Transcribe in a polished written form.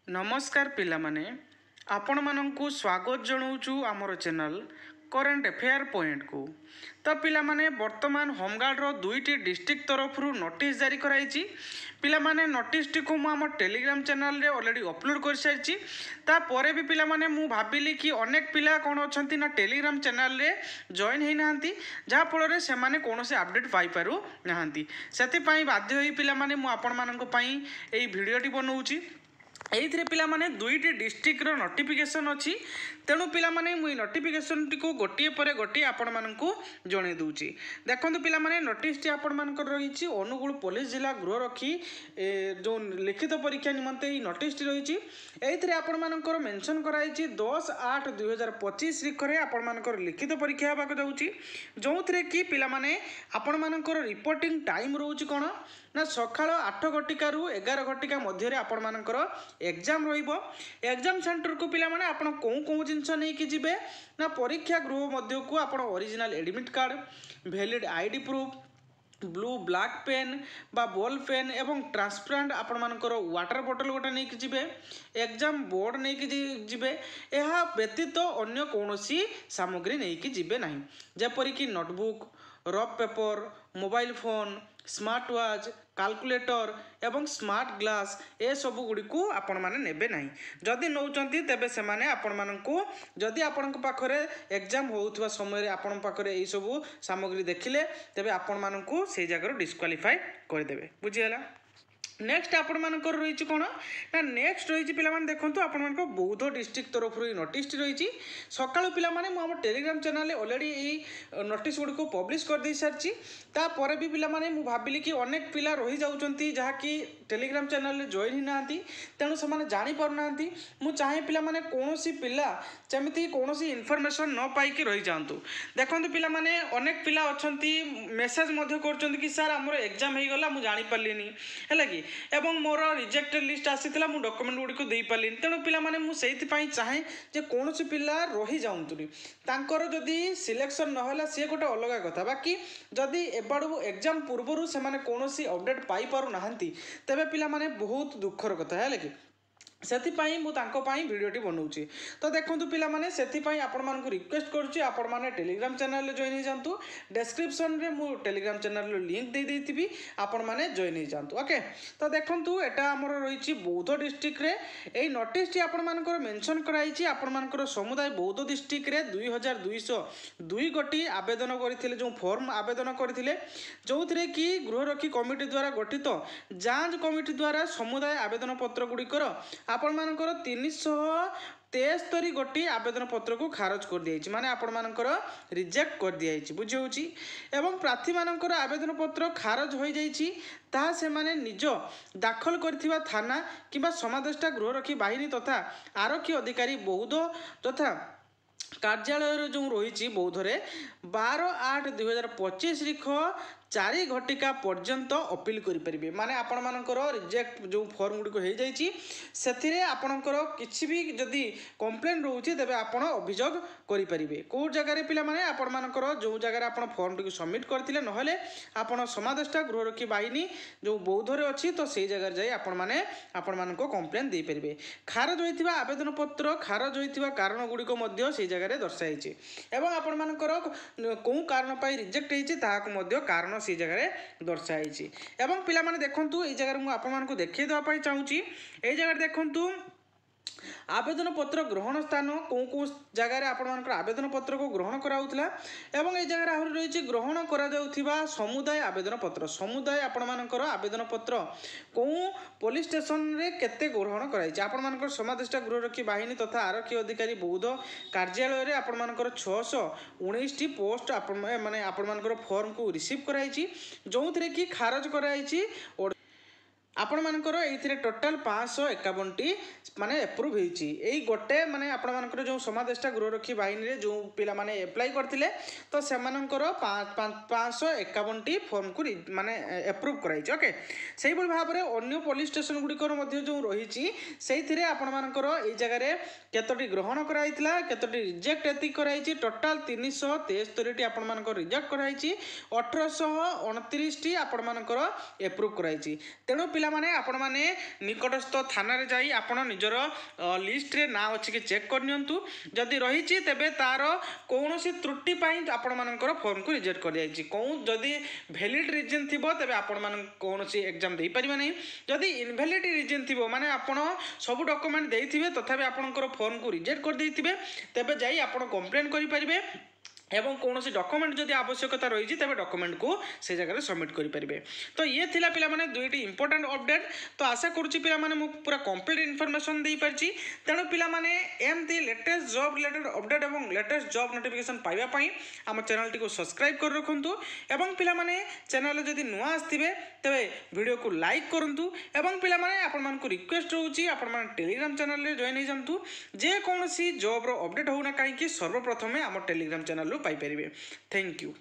नमस्कार पिलामाने आपण मानंकु स्वागत जनाऊँ आमर चैनल करेन्ट अफेयर पॉइंट को। तो पिलामाने वर्तमान होमगार्ड रो दुईटी डिस्ट्रिक्ट तरफ नोटिस जारी कराई। पिलामाने नोटिस टी को आम टेलीग्राम चैनल रे ऑलरेडी अपलोड कर सारी। तापर भी पिलामाने मु भाबिली कि अनेक पिला कौन अच्छा ना टेलीग्राम चैनल रे जॉइन होना जहाँफल से मैंने कौन से अपडेट पाई पारु नाहांती से बाध्य होई पिलामाने मु आपण मानक पई एई भिडियोटी बनाऊँगी। एइथिरे पिलामाने दुईटी डिस्ट्रिक्ट रो नोटिफिकेशन अच्छी तेणु पिलामाने मुई नोटिफिकेशन टी को गोटे पर गोटे आपण मानकु जणे दूची। देखंतु पिलामाने नोटिस टी आपण मानकर रहिछि अनुगुल पुलिस जिला गृहरक्षी जो लिखित परीक्षा निमंते ई नोटिस टी रहिछि। एइथिरे आपण मानकर मेंशन कराइछि 10/8/2025 रिखरे आपण मानकर लिखित परीक्षा हेबाक जाउछि जोंथरे कि पिलामाने आपण मानकर रिपोर्टिंग टाइम रहउछि कोन ना सकाळ 8 घटिकारु 11 घटिका मध्य आपण मानकर एग्जाम रहिबो। एग्जाम सेंटर को पिलामाने आपण कोउ जिनस नहीं कि जिबे ना परीक्षा गृह मध्य को आपण original admit card valid ID proof blue black pen बा बॉल पेन एवं ट्रांसपेरेंट आपण मानकर वाटर बोतल गोटे नहीं कि जिबे एग्जाम बोर्ड नहीं कि जिबे यह व्यतीत अन्य कौनसी सामग्री नहीं कि जिबे नहीं जेपरि कि notebook rough paper mobile phone smart watch calculator एवं स्मार्ट ग्लास ए सबु गुडी को आपण माने नेबे नाही। जदि नौचंती तेबे से माने आपण मानकु जदि आपण पाखरे एग्जाम होउथवा समय रे आपण पाखरे ए सबु सामग्री देखिले तेबे आपण मानकु से जगह डिस्क्वालिफाई कर देबे। बुझियला। नेक्स्ट आपण मानकर रही कौन ना नेक्स्ट रही पिला माने देखंतु आपण मानक बौद्ध डिस्ट्रिक्ट तरफ नोटिस रही सकाळु पिला माने मु हम टेलीग्राम चैनल ऑलरेडी ए नोटिस गुडी को पब्लिश कर दी सारची। तापर भी पिला माने मु भाबिली कि अनेक पिला रही जाउचंती जहा कि टेलीग्राम चैनल रे जॉइन ही नांती तेणु से माने जानि पार नांती। मु चाहे पिला माने कोनोसी पिला जेमिति कोनोसी इन्फॉर्मेशन न पाई कि रही जांतु। देखंतु पिला माने अनेक पिला अछंती मेसेज मध्ये करचंती कि सर हमर एग्जाम हे गला मु जानि पारलिनी हैला कि एवं मोर रिजेक्टेड लिस्ट आसीथिला मु डॉक्यूमेंट गुडी को देई पारलिनी। तेणु पिला माने मु सेहिति पई चाहे जे कोनोसी पिला रही जाउंतुनी तांकर जदी सिलेक्शन न होला से गोटे अलग कथा बाकी जदी एबाडू एग्जाम पूर्वरु से माने कोनोसी अपडेट पाई पारु नाहंती तेबे पिला माने बहुत दुखर कथा है कि सेथिपाई मु तांको पाई वीडियोटी बनाऊँगी। तो देखंतु पिला माने सेथिपाई आपण मानकु रिक्वेस्ट करूची आपण माने टेलीग्राम चैनल रे जॉइन हो जांतु। डिस्क्रिप्शन रे मु टेलीग्राम चैनल रो लिंक दे देथिबी आपण माने जॉइन हो जांतु। ओके तो देखंतु एटा हमर रहिची बौद्ध डिस्ट्रिक्ट रे एई नोटिस टी आपण मानकर मेंशन कराइची आपण मानकर समुदाय बौद्ध डिस्ट्रिक्ट रे 2202 गोटी आवेदन करथिले जो फॉर्म आवेदन करथिले जोथरे कि गृहरक्षी कमिटी द्वारा गठित जांच कमिटी द्वारा समुदाय आवेदन पत्र गुड़िकर आपण मानकर 373 गोटी आवेदन पत्र को खारज कर दिया माने आपण मानकर रिजेक्ट कर दिया बुझे एवं प्रार्थी मानकर आवेदन पत्र खारज हो जाइछि ताहा से माने निज दाखल करथिबा थाना किबा समादेष्टा गृहरक्षी बाहिनी तथा आरक्षी अधिकारी बौद्ध तथा कार्यालय जो रही बौद्धरे 12/8/2025 रिख 4 घटिका पर्यंत अपील करें माने आपण मानकर रिजेक्ट जो फॉर्म गुडी को हो जाइछि सेथिरे आपणकर किछि भी जदि कंप्लेन रहउछि तेबे आपण अभियोग करि परिबे को जगह रे पिला माने आपण मानकर जो जगह रे आपण फॉर्म टी सबमिट करथिले नहले आपण समादेष्टा गृहरक्षी बाहिनी जो बौद्धरे अछि तो सेही जगह जाई आपण माने आपण मानको कंप्लेन दे परिबे। खारज होइथिबा आवेदन पत्र खारज होइथिबा कारण गुडी को मध्य सेही जगह रे दर्शाइछि एवं आपण मानकर को कारण पई रिजेक्ट हेछि ताहाको मध्य कारण से जगह दर्शाई एवं पिला माने देखंतु ए जगह मु आपन मानको देखै दवा पई चाहूची ए जगह देखंतु आवेदन पत्र ग्रहण स्थान को जगार आपण आवेदन पत्र को ग्रहण कराउथला एवं ए जगह आहुरी रही ग्रहण करा जाउथिबा समुदाय आवेदन पत्र समुदाय आपण मानकर आवेदन पत्र को पुलिस स्टेशन रे केते ग्रहण कराई आपण मानकर समादेष्टा गृहरक्षी बाहिनी तथा आरक्षी अधिकारी बौद्ध कार्यालय रे आपण मानकर 619 टी पोस्ट आपण माने आपण मानकर फॉर्म को रिसीव कराई जोंथरे कि खारज कराई आपण मानकर एथिरे टोटल 551 टी माने अप्रूव हेची एई गोटे माने आपण मानकर जो समादेष्टा गृहरक्षी बाहिनी रे जो पिला माने अप्लाई करथिले तो से मानकर 551 टी फॉर्म को माने अप्रूव कराई ओके सेही बोल भाबरे अन्य पुलिस स्टेशन गुडीकर मध्ये जो रहिची सेहिथिरे आपण मानकर एई जगह रे केतोटी ग्रहण कराइतला केतोटी रिजेक्ट एति कराइची टोटल 373 टी आपण मानकर रिजेक्ट कराइची 1829 टी आपण मानकर अप्रूव कराइची तेणु पिला ପିଲାମାନେ ଆପଣମାନେ ନିକଟସ୍ଥ ଥାନାରେ ଯାଇ ଆପଣ ନିଜର ଲିଷ୍ଟରେ ନାଁ ଅଛି କି ଚେକ୍ କରିନିଅନ୍ତୁ। ଯଦି ରହିଛି ତେବେ ତାର କୌଣସି ତ୍ରୁଟି ପାଇଁ ଆପଣମାନଙ୍କର ଫର୍ମକୁ ରିଜେକ୍ଟ କରାଯାଇଛି। ଯଦି ଭ୍ୟାଲିଡ୍ ରିଜନ୍ ଥିବ ତେବେ ଆପଣମାନଙ୍କୁ କୌଣସି ଏକ୍ଜାମ୍ ଦେଇପାରିବେ ନାହିଁ। ଯଦି ଇନଭ୍ୟାଲିଡ୍ ରିଜନ୍ ଥିବ ମାନେ ଆପଣ ସବୁ ଡକୁମେଣ୍ଟ ଦେଇଥିବେ ତଥାପି ଆପଣଙ୍କର ଫର୍ମକୁ ରିଜେକ୍ଟ କରିଦେଇଥିବେ ତେବେ ଯାଇ ଆପଣ କମ୍ପ୍ଲେନ୍ କରିପାରିବେ এবং কৌশি ডকুমেন্ট যদি আবশ্যকতা রয়েছে তবে ডকুমেন্ট কু সেই জায়গায় সবমিট করে। তো ইয়ে লা পিলামানে দুইটি ইম্পর্টাট অপডেট। তো আশা করছি পিলামানে মু পুরা কমপ্লিট ইনফরমেশন দিয়ে পারছি। তেণু পিলামানে এমতি লেটেস্ট জব রিলেটেড অপডেট এবং লেটেস্ট জব নোটিফিকেশন পাইবা পাই আম চ্যানেলটি সবসক্রাইব করে রাখন্তু এবং পিলামানে চ্যানেলে যদি নূয়া আসিবে তবে ভিডিও কু লাইক করন্তু এবং পিলামানে আপনার রিক্वेस्ट রয়েছে আপনার টেলিগ্রাম চ্যানেলে জয়েন হয়ে যাতে যে কৌশি জব্র অপডেট হোনা কहीं সর্বপ্রথমে আমার টেলিগ্রাম চ্যানেল পাইপারে। Thank you.